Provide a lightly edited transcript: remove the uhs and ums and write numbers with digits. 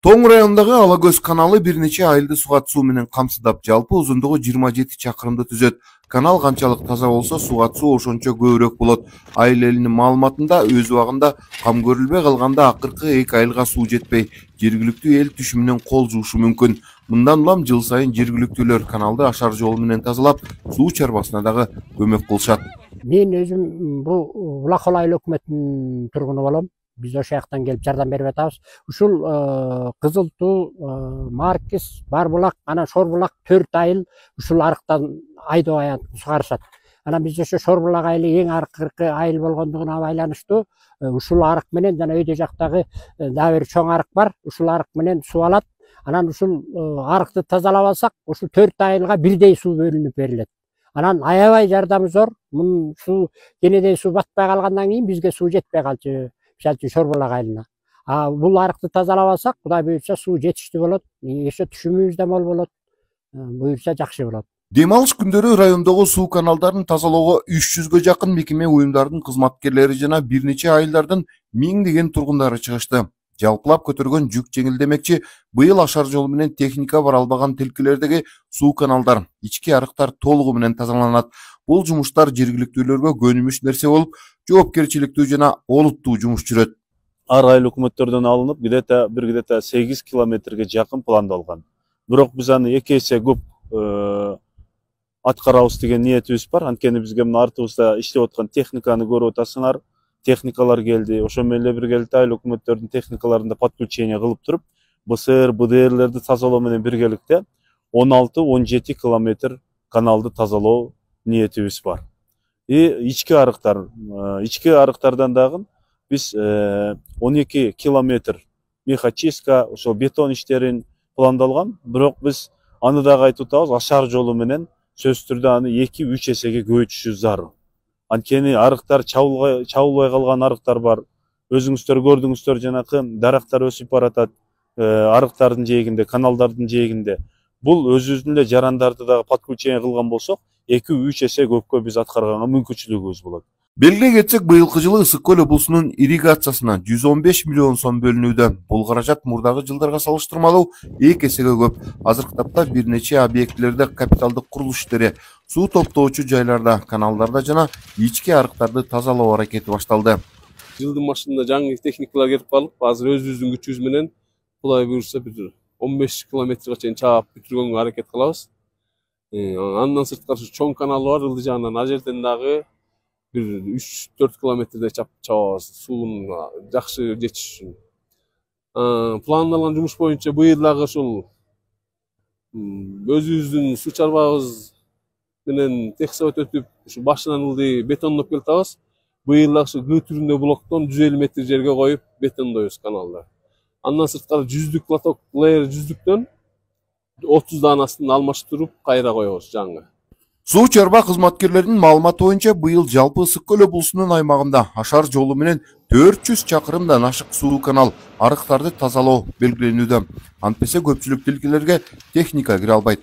Тоң районундагы Ала Көз каналы бир нече айылды суга суу менен камсыздап, жалпы узундугу 27 чакырымды түзөт. Канал канчалык таза болсо, суга суу ошончо көбүрөөк болот. Айыл элинин маалыматында өз убагында кам көрүлбөй калганда акыркы 2 айылга суу жетпей, жергиликтүү эл түшү менен кол жуушу мүмкүн. Мындан улам жыл сайын жергиликтүүлөр каналды ашар жол менен тазалап, суу чарбасына дагы көмөк кылышат. Мен өзüm bu Ulakol айыл өкмөтүнүн тургуну болом. Biz o şayaktan gelip jardam berip atабыз. Ушул Кызыл Туу, Маркиз, Барбулак, ana Шорбулак 4 айыл ушул арыктан айдоо аянт сугарышат. Ana biz ошо Шорбулак айылы эң аркыркы айыл болгондугуна байланыштуу ушул арык менен жана өйдө жактагы дагы бир чоң арык бар. Ушул арык менен суу алат. Анан ушул арыкты тазалап алсак, ушул 4 айылга бирдей суу бөлүнүп берилет. Анан аябай жардамы зор. Мун суу кенеден суу батпай калгандан кийин бизге суу жетпей калчу. Шорбулак айылына. Бул арыкты тазалап алсак, Кудай буйрса суу жетиштүү болот. Ошо түшүмүбүз да мол болот. Буйрса жакшы болот. Дем алыш күндөрү райондогу суу каналдарын тазалоого 300гө жакын мекеме уюмдардын кызматкерлери жана бир нече айылдардын миңдеген тургундары чыгышты. Жалпылап көтөргөн жүк жеңил демекчи, быйыл ашар жол менен техника бара албаган тилкелердеги суу каналдар, ички арыктар толугу менен тазаланат. Бул жумуштар жергиликтүүлөргө көнүмүш нерсе болуп, жоопкерчиликтүү жана олуттуу жумуш жүрөт. Ар айыл өкмөттөрдөн алынып, где-то 8 километрге жакын пландалган. Бирок биз аны 2 эсе көп аткарабыз деген ниетибиз бар. Анткени бизге мына артыбызда иштеп аткан техниканы көрүп атасыңар. Техникалар келди. Ошо менен биргеликте айыл өкмөттөрдүн техникаларында подключение кылып туруп, БСР, БДРлерди тазалоо менен биргеликте 16-17 километр каналды тазалоо ниетибиз бар. Ички арыктардан дагы биз 12 километр мехочистка, ошо бетон иштерин пландалган. Бирок биз аны дагы айтып атабыз, ашар жолу менен сөзсүз түрдө аны 2-3 эсеге көбөйтүшү зарыл. Анткени арыктар чабылбай калган арыктар бар. Өзүңүздөр көрдүңүздөр, жанакы дарактар өсүп баратат. Арыктардын жээгинде, каналдардын жээгинде. Бул өзүбүздүн эле жарандарды дагы подключение кылган болсок, 2-3 эсе көпкө биз аткарганга мүмкүнчүлүгүбүз болот. Белгилей кетсек, быйылкы жылы Ысык көл облусунун ирригациясына 115 миллион сом бөлүнүүдө. Бул каражат мурдагы жылдарга салыштырмалуу 2 эсеге көп. Азыркы тапта бир нече объектилерде капиталдык курулуш иштери, суу топтоочу жайларда, каналдарда жана ички арыктарды тазалоо аракети башталды. Жылдын башында жаңы техникалар келип калып, азыр өзүбүздүн күчүбүз менен Кудай буйрса бир 15 километрге чейин чаап бүтүргөнгө аракет кылабыз. Андан сырткары чоң канал бар, ылдый жагынан ал жерден дагы бир 3-4 километрдей чабабыз, суунун жакшы жетиш үчүн. Пландалган жумуш боюнча быйыл дагы ушул өзүбүздүн суу чарбабыз менен техсовет өтүп, ушу башынан ылдый бетондоп келатабыз. Быйыл дагы ушу Г түрүндө блоктон 150 метр жерге коюп бетондойбуз каналды. Андан сырткары жүздүк лоток лейер жүздүктөн 30 данасын алмаштырып кайра коебуз жаңы. Суу чарба кызматкерлеринин маалыматы боюнча, быйыл жалпы Ысык көл облусунун аймагында ашар жолу менен 400 чакырымдан ашык суу канал арыктарды тазалоо белгиленүүдө. Антпесе көпчүлүк тилкелерге техника кире албайт.